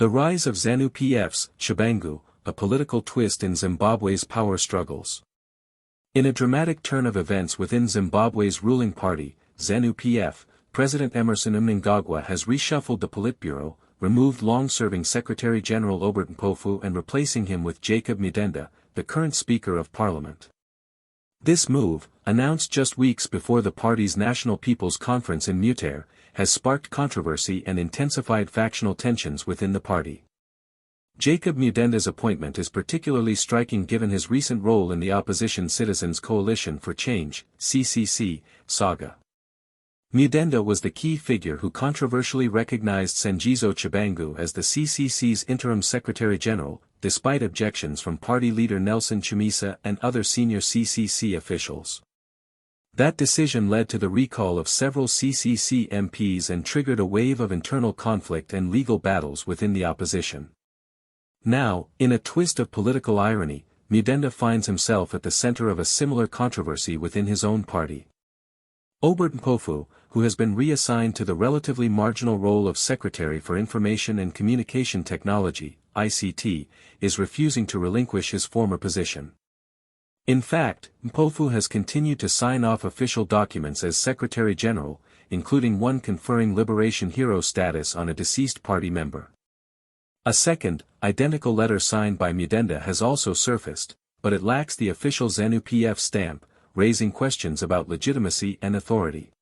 The rise of Zanu PF's Tshabangu, a political twist in Zimbabwe's power struggles. In a dramatic turn of events within Zimbabwe's ruling party, Zanu PF, President Emmerson Mnangagwa has reshuffled the Politburo, removed long-serving Secretary-General Obert Mpofu and replacing him with Jacob Mudenda, the current Speaker of Parliament. This move, announced just weeks before the party's National People's Conference in Mutare, has sparked controversy and intensified factional tensions within the party. Jacob Mudenda's appointment is particularly striking given his recent role in the opposition Citizens Coalition for Change (CCC) saga. Mudenda was the key figure who controversially recognized Sengizo Tshabangu as the CCC's interim Secretary-General, despite objections from party leader Nelson Chamisa and other senior CCC officials. That decision led to the recall of several CCC MPs and triggered a wave of internal conflict and legal battles within the opposition. Now, in a twist of political irony, Mudenda finds himself at the center of a similar controversy within his own party. Obert Mpofu, who has been reassigned to the relatively marginal role of Secretary for Information and Communication Technology, ICT, is refusing to relinquish his former position. In fact, Mpofu has continued to sign off official documents as Secretary-General, including one conferring Liberation Hero status on a deceased party member. A second, identical letter signed by Mudenda has also surfaced, but it lacks the official Zanu PF stamp, raising questions about legitimacy and authority.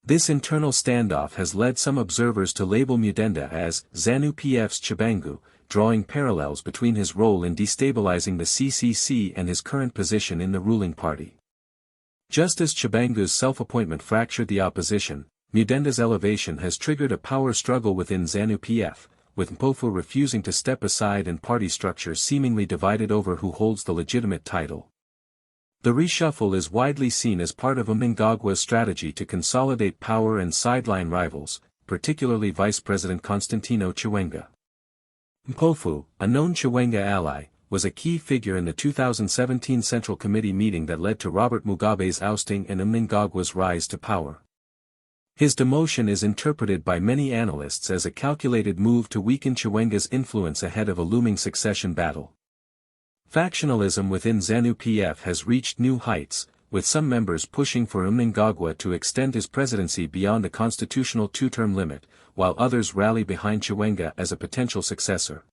This internal standoff has led some observers to label Mudenda as Zanu PF's Tshabangu, drawing parallels between his role in destabilizing the CCC and his current position in the ruling party. Just as Tshabangu's self-appointment fractured the opposition, Mudenda's elevation has triggered a power struggle within Zanu PF, with Mpofu refusing to step aside and party structure seemingly divided over who holds the legitimate title. The reshuffle is widely seen as part of Mnangagwa's strategy to consolidate power and sideline rivals, particularly Vice President Constantino Chiwenga. Mpofu, a known Chiwenga ally, was a key figure in the 2017 Central Committee meeting that led to Robert Mugabe's ousting and Mnangagwa's rise to power. His demotion is interpreted by many analysts as a calculated move to weaken Chiwenga's influence ahead of a looming succession battle. Factionalism within Zanu PF has reached new heights, with some members pushing for Mnangagwa to extend his presidency beyond the constitutional two-term limit, while others rally behind Chiwenga as a potential successor.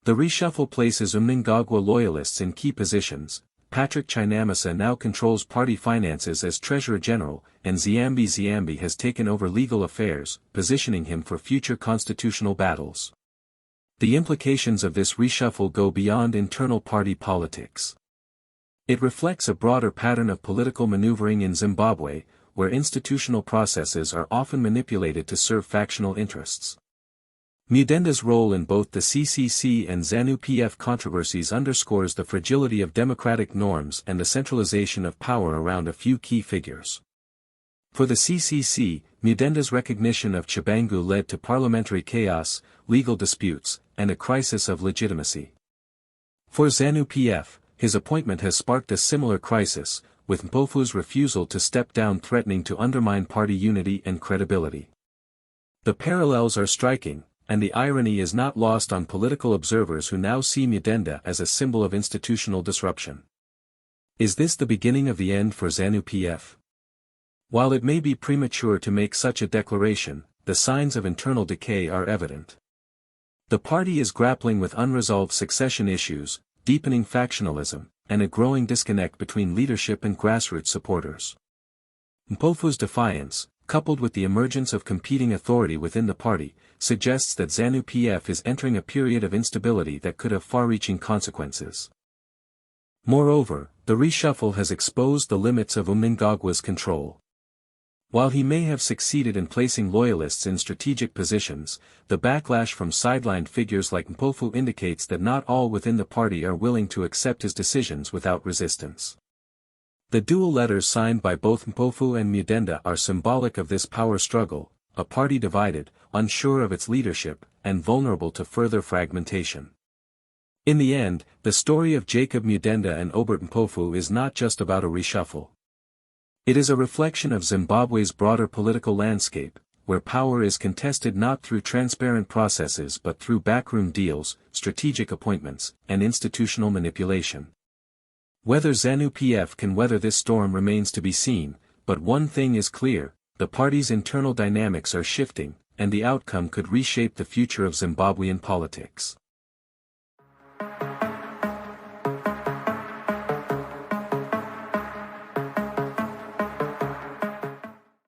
The reshuffle places Mnangagwa loyalists in key positions. Patrick Chinamasa now controls party finances as Treasurer General, and Ziambi has taken over legal affairs, positioning him for future constitutional battles. The implications of this reshuffle go beyond internal party politics. It reflects a broader pattern of political maneuvering in Zimbabwe, where institutional processes are often manipulated to serve factional interests. Mudenda's role in both the CCC and Zanu PF controversies underscores the fragility of democratic norms and the centralization of power around a few key figures. For the CCC, Mudenda's recognition of Tshabangu led to parliamentary chaos, legal disputes, and a crisis of legitimacy. For Zanu PF, his appointment has sparked a similar crisis, with Mpofu's refusal to step down threatening to undermine party unity and credibility. The parallels are striking, and the irony is not lost on political observers who now see Mudenda as a symbol of institutional disruption. Is this the beginning of the end for Zanu PF? While it may be premature to make such a declaration, the signs of internal decay are evident. The party is grappling with unresolved succession issues, deepening factionalism, and a growing disconnect between leadership and grassroots supporters. Mpofu's defiance, coupled with the emergence of competing authority within the party, suggests that Zanu PF is entering a period of instability that could have far-reaching consequences. Moreover, the reshuffle has exposed the limits of Mnangagwa's control. While he may have succeeded in placing loyalists in strategic positions, the backlash from sidelined figures like Mpofu indicates that not all within the party are willing to accept his decisions without resistance. The dual letters signed by both Mpofu and Mudenda are symbolic of this power struggle, a party divided, unsure of its leadership, and vulnerable to further fragmentation. In the end, the story of Jacob Mudenda and Obert Mpofu is not just about a reshuffle. It is a reflection of Zimbabwe's broader political landscape, where power is contested not through transparent processes but through backroom deals, strategic appointments, and institutional manipulation. Whether Zanu PF can weather this storm remains to be seen, but one thing is clear: the party's internal dynamics are shifting, and the outcome could reshape the future of Zimbabwean politics.